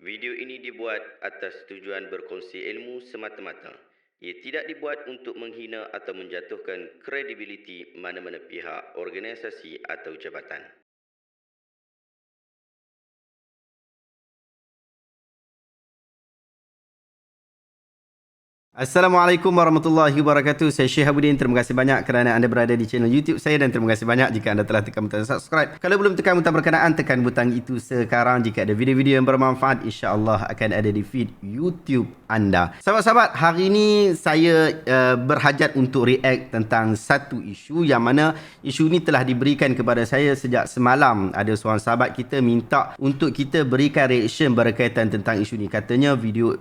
Video ini dibuat atas tujuan berkongsi ilmu semata-mata. Ia tidak dibuat untuk menghina atau menjatuhkan kredibiliti mana-mana pihak, organisasi atau jabatan. Assalamualaikum warahmatullahi wabarakatuh. Saya Syekh Habudin. Terima kasih banyak kerana anda berada di channel YouTube saya dan terima kasih banyak jika anda telah tekan butang subscribe. Kalau belum tekan butang berkenaan, tekan butang itu sekarang. Jika ada video-video yang bermanfaat, insya-Allah akan ada di feed YouTube anda. Sahabat-sahabat, hari ini saya berhajat untuk react tentang satu isu yang mana isu ini telah diberikan kepada saya sejak semalam. Ada seorang sahabat kita minta untuk kita berikan reaction berkaitan tentang isu ini. Katanya video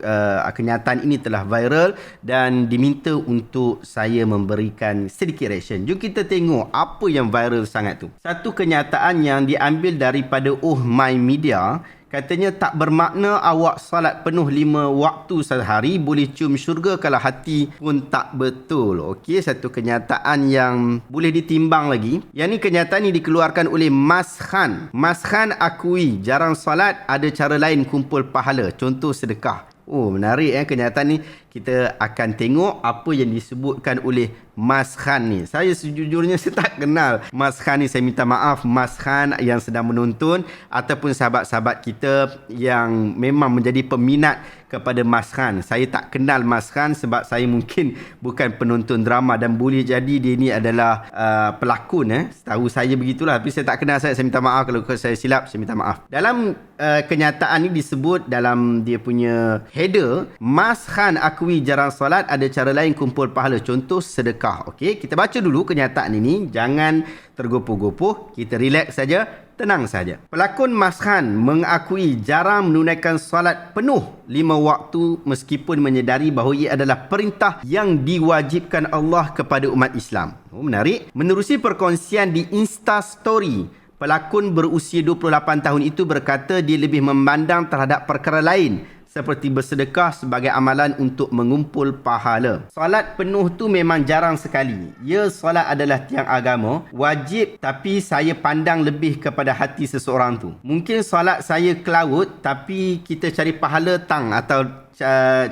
kenyataan ini telah viral dan diminta untuk saya memberikan sedikit reaction. Jom kita tengok apa yang viral sangat tu. Satu kenyataan yang diambil daripada My Media. Katanya tak bermakna awak salat penuh 5 waktu sehari boleh cium syurga kalau hati pun tak betul. Okey, satu kenyataan yang boleh ditimbang lagi. Yang ni kenyataan ni dikeluarkan oleh Mas Khan. Mas Khan akui jarang salat, ada cara lain kumpul pahala. Contoh sedekah. Oh, menarik kenyataan ni. Kita akan tengok apa yang disebutkan oleh Mas Khan ni. Saya sejujurnya saya tak kenal Mas Khan ni. Saya minta maaf Mas Khan yang sedang menonton ataupun sahabat-sahabat kita yang memang menjadi peminat kepada Mas Khan. Saya tak kenal Mas Khan sebab saya mungkin bukan penonton drama dan boleh jadi dia ni adalah pelakon. Setahu saya begitulah. Tapi saya tak kenal saya minta maaf kalau saya silap, saya minta maaf. Dalam kenyataan ni disebut dalam dia punya header, Mas Khan akui jarang solat, ada cara lain kumpul pahala. Contoh sedekah. Okey, kita baca dulu kenyataan ini. Jangan tergopoh-gopoh. Kita relax saja. Tenang saja. Pelakon Mas Khan mengakui jarang menunaikan solat penuh 5 waktu meskipun menyedari bahawa ia adalah perintah yang diwajibkan Allah kepada umat Islam. Oh, menarik. Menerusi perkongsian di Insta Story, pelakon berusia 28 tahun itu berkata dia lebih memandang terhadap perkara lain seperti bersedekah sebagai amalan untuk mengumpul pahala. Solat penuh tu memang jarang sekali. Ya, solat adalah tiang agama, wajib, tapi saya pandang lebih kepada hati seseorang tu. Mungkin solat saya ke laut, tapi kita cari pahala tang atau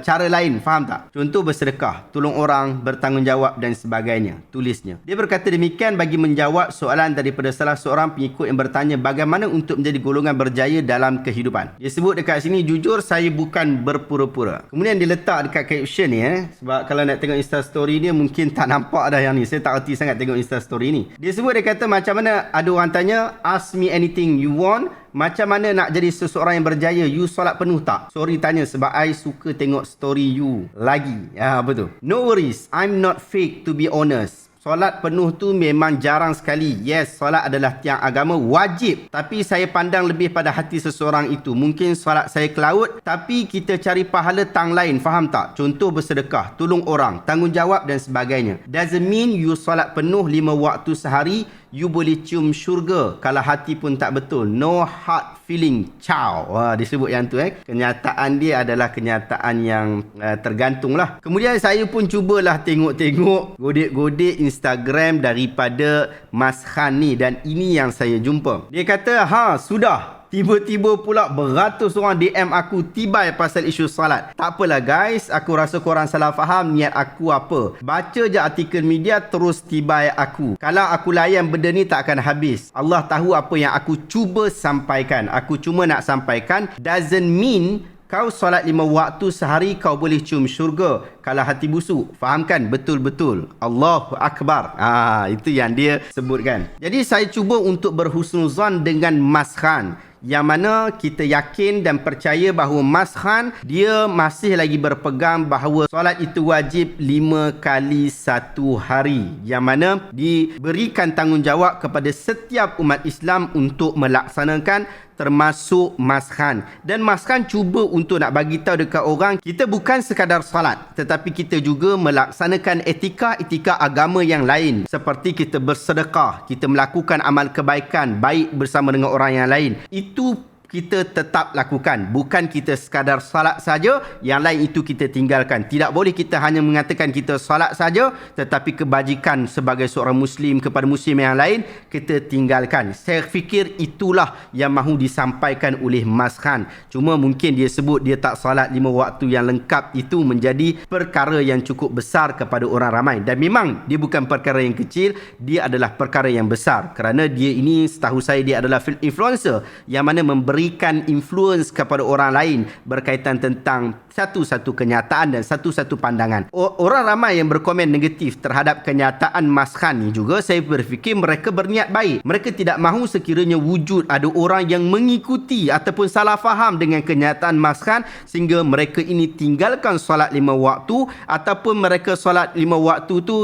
cara lain, faham tak? Contoh bersedekah, tolong orang, bertanggungjawab dan sebagainya, tulisnya. Dia berkata demikian bagi menjawab soalan daripada salah seorang pengikut yang bertanya bagaimana untuk menjadi golongan berjaya dalam kehidupan. Dia sebut dekat sini, jujur saya bukan berpura-pura. Kemudian dia letak dekat caption ni sebab kalau nak tengok Insta story dia mungkin tak nampak dah yang ni. Saya tak erti sangat tengok Insta story ni. Dia sebut, dia kata macam mana ada orang tanya, ask me anything you want. Macam mana nak jadi seseorang yang berjaya? You solat penuh tak? Sorry tanya sebab I suka tengok story you lagi. Apa tu? No worries, I'm not fake to be honest. Solat penuh tu memang jarang sekali. Yes, solat adalah tiang agama, wajib. Tapi saya pandang lebih pada hati seseorang itu. Mungkin solat saya ke laut, tapi kita cari pahala tang lain. Faham tak? Contoh bersedekah, tolong orang, tanggungjawab dan sebagainya. Doesn't mean you solat penuh 5 waktu sehari, you boleh cium syurga kalau hati pun tak betul. No hard feeling. Ciao. Wah, disebut yang tu Kenyataan dia adalah kenyataan yang tergantung lah. Kemudian saya pun cubalah tengok-tengok, godek-godek Instagram daripada Mas Khan ni dan ini yang saya jumpa. Dia kata, sudah. Tiba-tiba pula beratus orang DM aku tibai pasal isu solat. Tak apalah guys, aku rasa korang salah faham niat aku apa. Baca je artikel media terus tibai aku. Kalau aku layan benda ni tak akan habis. Allah tahu apa yang aku cuba sampaikan. Aku cuma nak sampaikan doesn't mean kau solat 5 waktu sehari kau boleh cium syurga kalau hati busuk. Fahamkan betul-betul. Allahu Akbar. Itu yang dia sebutkan. Jadi saya cuba untuk berhusnuzan dengan Mas Khan, yang mana kita yakin dan percaya bahawa Mas Khan dia masih lagi berpegang bahawa solat itu wajib 5 kali satu hari, yang mana diberikan tanggungjawab kepada setiap umat Islam untuk melaksanakan, termasuk Mas Khan. Dan Mas Khan cuba untuk nak bagi tahu dekat orang, kita bukan sekadar salat, tetapi kita juga melaksanakan etika agama yang lain, seperti kita bersedekah, kita melakukan amal kebaikan baik bersama dengan orang yang lain. Itu kita tetap lakukan. Bukan kita sekadar salat saja, yang lain itu kita tinggalkan. Tidak boleh kita hanya mengatakan kita salat saja, tetapi kebajikan sebagai seorang Muslim kepada Muslim yang lain, kita tinggalkan. Saya fikir itulah yang mahu disampaikan oleh Mas Khan. Cuma mungkin dia sebut dia tak salat 5 waktu yang lengkap, itu menjadi perkara yang cukup besar kepada orang ramai. Dan memang dia bukan perkara yang kecil, dia adalah perkara yang besar. Kerana dia ini, setahu saya, dia adalah influencer yang mana memberikan influence kepada orang lain berkaitan tentang satu-satu kenyataan dan satu-satu pandangan. Orang ramai yang berkomen negatif terhadap kenyataan Mas Khan ni juga, saya berfikir mereka berniat baik. Mereka tidak mahu sekiranya wujud ada orang yang mengikuti ataupun salah faham dengan kenyataan Mas Khan sehingga mereka ini tinggalkan solat 5 waktu, ataupun mereka solat 5 waktu tu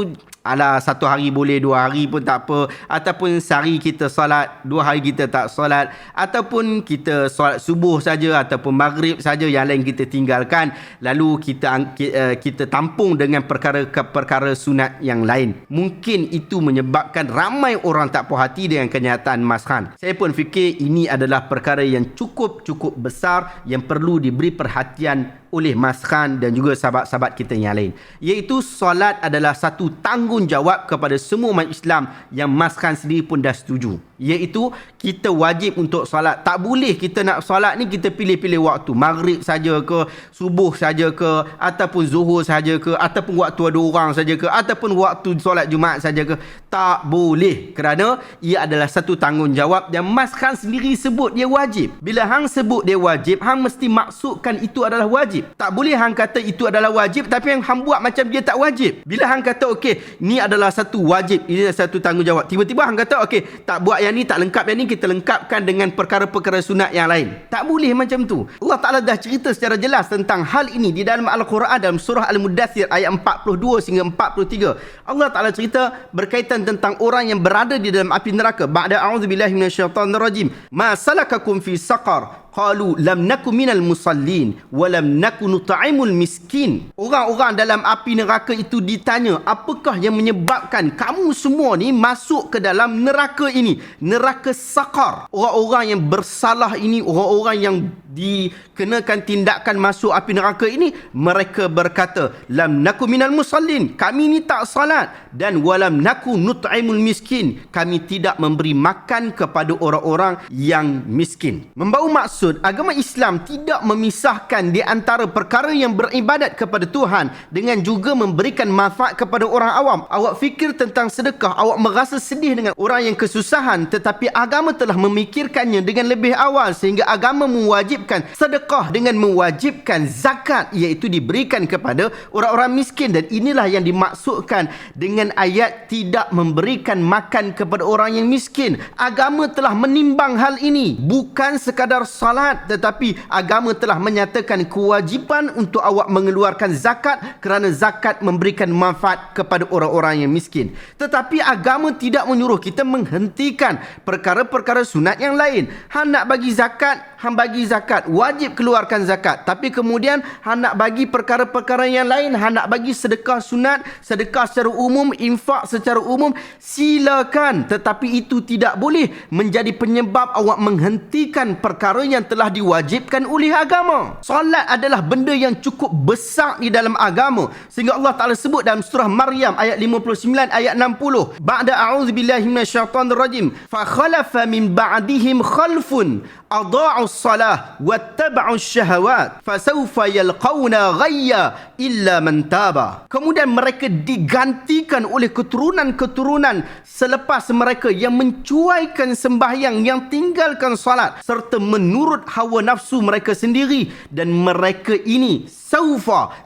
alah, 1 hari boleh, 2 hari pun tak apa, ataupun sehari kita solat, 2 hari kita tak solat, ataupun kita solat subuh saja ataupun maghrib saja, yang lain kita tinggalkan, lalu kita tampung dengan perkara-perkara sunat yang lain. Mungkin itu menyebabkan ramai orang tak puas hati dengan kenyataan Mas Khan. Saya pun fikir ini adalah perkara yang cukup besar yang perlu diberi perhatian oleh Mas Khan dan juga sahabat-sahabat kita yang lain. Iaitu solat adalah satu tanggungjawab kepada semua umat Islam yang Mas Khan sendiri pun dah setuju. Iaitu kita wajib untuk solat. Tak boleh kita nak solat ni kita pilih-pilih waktu. Maghrib saja ke, subuh saja ke, ataupun zuhur saja ke, ataupun waktu ada orang saja ke, ataupun waktu solat Jumaat saja ke. Tak boleh. Kerana ia adalah satu tanggungjawab yang Mas Khan sendiri sebut dia wajib. Bila hang sebut dia wajib, hang mesti maksudkan itu adalah wajib. Tak boleh hang kata itu adalah wajib tapi yang hang buat macam dia tak wajib. Bila hang kata okey, ni adalah satu wajib, ini adalah satu tanggungjawab, tiba-tiba hang kata okey, tak buat yang ni, tak lengkap yang ni, kita lengkapkan dengan perkara-perkara sunat yang lain. Tak boleh macam tu. Allah Ta'ala dah cerita secara jelas tentang hal ini di dalam Al-Quran, dalam surah Al-Mudaththir ayat 42 hingga 43. Allah Ta'ala cerita berkaitan tentang orang yang berada di dalam api neraka. Ba'da a'udzubillahi minasyaitonirrajim. Ma salakakum fi saqar? Qalu lam naku minal musallin wa lam naku nut'imul miskin. Orang-orang dalam api neraka itu ditanya, apakah yang menyebabkan kamu semua ni masuk ke dalam neraka ini? Neraka Saqar. Orang-orang yang bersalah ini, orang-orang yang dikenakan tindakan masuk api neraka ini, mereka berkata, lam naku minal musallin, kami ni tak salat, dan walam naku nut'imul miskin, kami tidak memberi makan kepada orang-orang yang miskin. Membawa maksud agama Islam tidak memisahkan di antara perkara yang beribadat kepada Tuhan dengan juga memberikan manfaat kepada orang awam. Awak fikir tentang sedekah, awak merasa sedih dengan orang yang kesusahan, tetapi agama telah memikirkannya dengan lebih awal sehingga agama mewajibkan sedekah dengan mewajibkan zakat, iaitu diberikan kepada orang-orang miskin. Dan inilah yang dimaksudkan dengan ayat tidak memberikan makan kepada orang yang miskin. Agama telah menimbang hal ini, bukan sekadar salat, tetapi agama telah menyatakan kewajipan untuk awak mengeluarkan zakat kerana zakat memberikan manfaat kepada orang-orang yang miskin. Tetapi agama tidak menyuruh kita menghentikan perkara-perkara sunat yang lain. Hang nak bagi zakat, hang bagi zakat, wajib keluarkan zakat. Tapi kemudian hang nak bagi perkara-perkara yang lain, hang nak bagi sedekah sunat, sedekah secara umum, infak secara umum, silakan. Tetapi itu tidak boleh menjadi penyebab awak menghentikan perkara yang telah diwajibkan oleh agama. Solat adalah benda yang cukup besar di dalam agama sehingga Allah Ta'ala sebut dalam surah Maryam ayat 59 ayat 60, ba'da a'udzubillahi minasyaitonirrajim, fa khalafa min ba'dihim khalfun adha'us salah wattaba'us syahawat fasawfa yalqawna ghayya illa man taba. Kemudian mereka digantikan oleh keturunan-keturunan selepas mereka yang mencuaikan sembahyang, yang tinggalkan salat serta menurut hawa nafsu mereka sendiri, dan mereka ini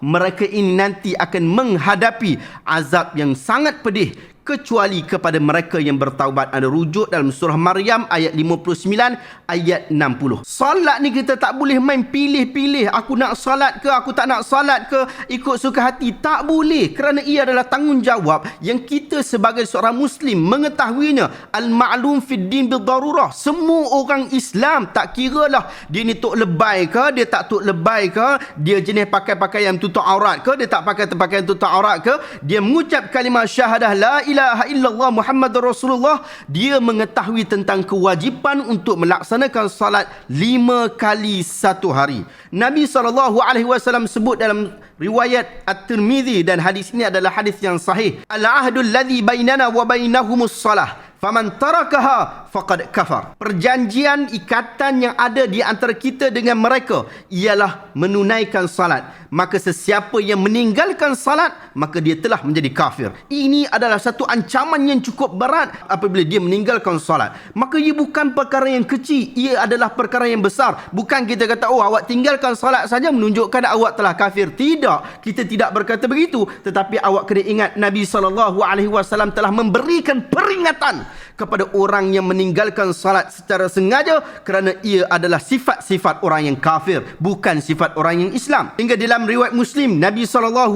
mereka ini nanti akan menghadapi azab yang sangat pedih kecuali kepada mereka yang bertaubat. Ada rujuk dalam surah Maryam ayat 59 ayat 60. Salat ni kita tak boleh main pilih-pilih, aku nak salat ke aku tak nak salat ke, ikut suka hati. Tak boleh, kerana ia adalah tanggungjawab yang kita sebagai seorang Muslim mengetahuinya. Al-ma'lum fid din bidarurah. Semua orang Islam, tak kiralah dia ni tok lebay ke, dia tak tok lebay ke, dia jenis pakai pakaian tutup aurat ke, dia tak pakai pakaian tutup aurat ke, dia mengucap kalimah syahadah la ilaha illallah Muhammadur Rasulullah, dia mengetahui tentang kewajipan untuk melaksanakan salat 5 kali satu hari. Nabi SAW sebut dalam riwayat At-Tirmidzi, dan hadis ini adalah hadis yang sahih. Al-ahdul ladzi bainana wa bainahumus salah, faman tarakaha faqad kafar. Perjanjian, ikatan yang ada di antara kita dengan mereka ialah menunaikan salat. Maka sesiapa yang meninggalkan salat, maka dia telah menjadi kafir. Ini adalah satu ancaman yang cukup berat apabila dia meninggalkan salat. Maka ia bukan perkara yang kecil, ia adalah perkara yang besar. Bukan kita kata, oh awak tinggalkan salat saja menunjukkan awak telah kafir. Tidak, kita tidak berkata begitu. Tetapi awak kena ingat, Nabi SAW telah memberikan peringatan kepada orang yang meninggalkan salat secara sengaja, kerana ia adalah sifat-sifat orang yang kafir, bukan sifat orang yang Islam. Hingga dalam riwayat Muslim, Nabi SAW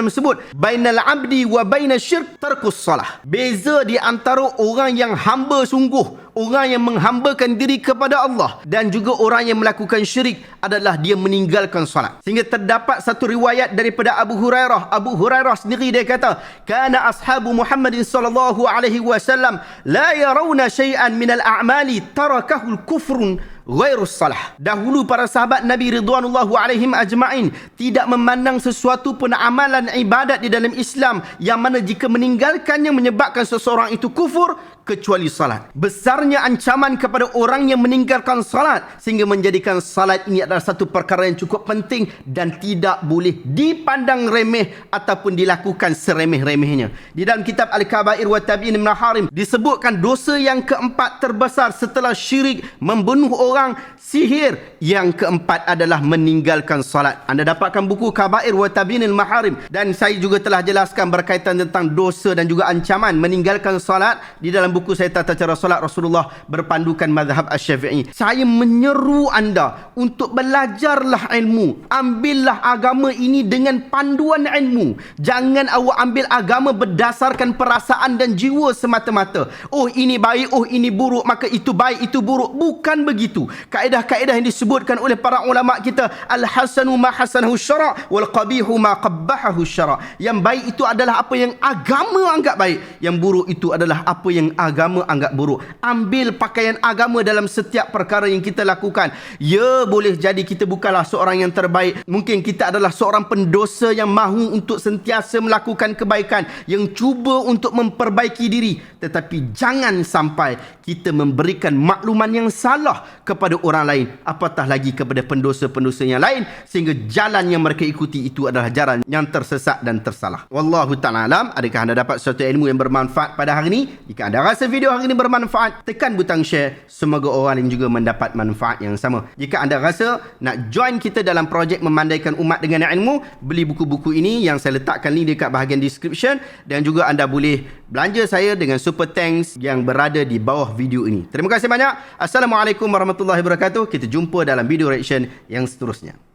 sebut, bainal abdi wa bainal syirk tarkus salah. Beza di antara orang yang hamba sungguh, orang yang menghambakan diri kepada Allah, dan juga orang yang melakukan syirik adalah dia meninggalkan salat. Sehingga terdapat satu riwayat daripada Abu Hurairah. Abu Hurairah sendiri dia kata, kana ashabu Muhammadin sallallahu alaihi wasallam la yarawna syai'an minal a'mali tarakahul kufrun ghairus salah. Dahulu para sahabat Nabi ridwanullahu alaihim ajma'in tidak memandang sesuatu pun amalan ibadat di dalam Islam yang mana jika meninggalkannya menyebabkan seseorang itu kufur, kecuali salat. Besarnya ancaman kepada orang yang meninggalkan salat sehingga menjadikan salat ini adalah satu perkara yang cukup penting dan tidak boleh dipandang remeh ataupun dilakukan seremeh-remehnya. Di dalam kitab Al-Kabair wa Tabi'in min Harim disebutkan dosa yang keempat terbesar setelah syirik, membunuh orang, sihir. Yang keempat adalah meninggalkan salat. Anda dapatkan buku Kabair wa Tabi'in Maharim, dan saya juga telah jelaskan berkaitan tentang dosa dan juga ancaman meninggalkan salat di dalam buku saya Tata Cara Solat Rasulullah berpandukan mazhab Asy-Syafi'i. Saya menyeru anda untuk belajarlah ilmu. Ambillah agama ini dengan panduan ilmu. Jangan awak ambil agama berdasarkan perasaan dan jiwa semata-mata. Oh ini baik, oh ini buruk, maka itu baik, itu buruk. Bukan begitu. Kaedah-kaedah yang disebutkan oleh para ulama kita, al-hasanu ma hasanahu syara' wal qabihu ma qabbahahu syara'. Yang baik itu adalah apa yang agama anggap baik. Yang buruk itu adalah apa yang agama anggap buruk. Ambil pakaian agama dalam setiap perkara yang kita lakukan. Ya, boleh jadi kita bukanlah seorang yang terbaik. Mungkin kita adalah seorang pendosa yang mahu untuk sentiasa melakukan kebaikan, yang cuba untuk memperbaiki diri. Tetapi jangan sampai kita memberikan makluman yang salah kepada orang lain, apatah lagi kepada pendosa-pendosa yang lain, sehingga jalan yang mereka ikuti itu adalah jalan yang tersesat dan tersalah. Wallahu ta'ala alam. Adakah anda dapat suatu ilmu yang bermanfaat pada hari ini? Jika anda rasa video hari ini bermanfaat, tekan butang share. Semoga orang lain juga mendapat manfaat yang sama. Jika anda rasa nak join kita dalam projek memandaikan umat dengan ilmu, beli buku-buku ini yang saya letakkan link dekat bahagian description, dan juga anda boleh belanja saya dengan super thanks yang berada di bawah video ini. Terima kasih banyak. Assalamualaikum warahmatullahi wabarakatuh. Kita jumpa dalam video reaction yang seterusnya.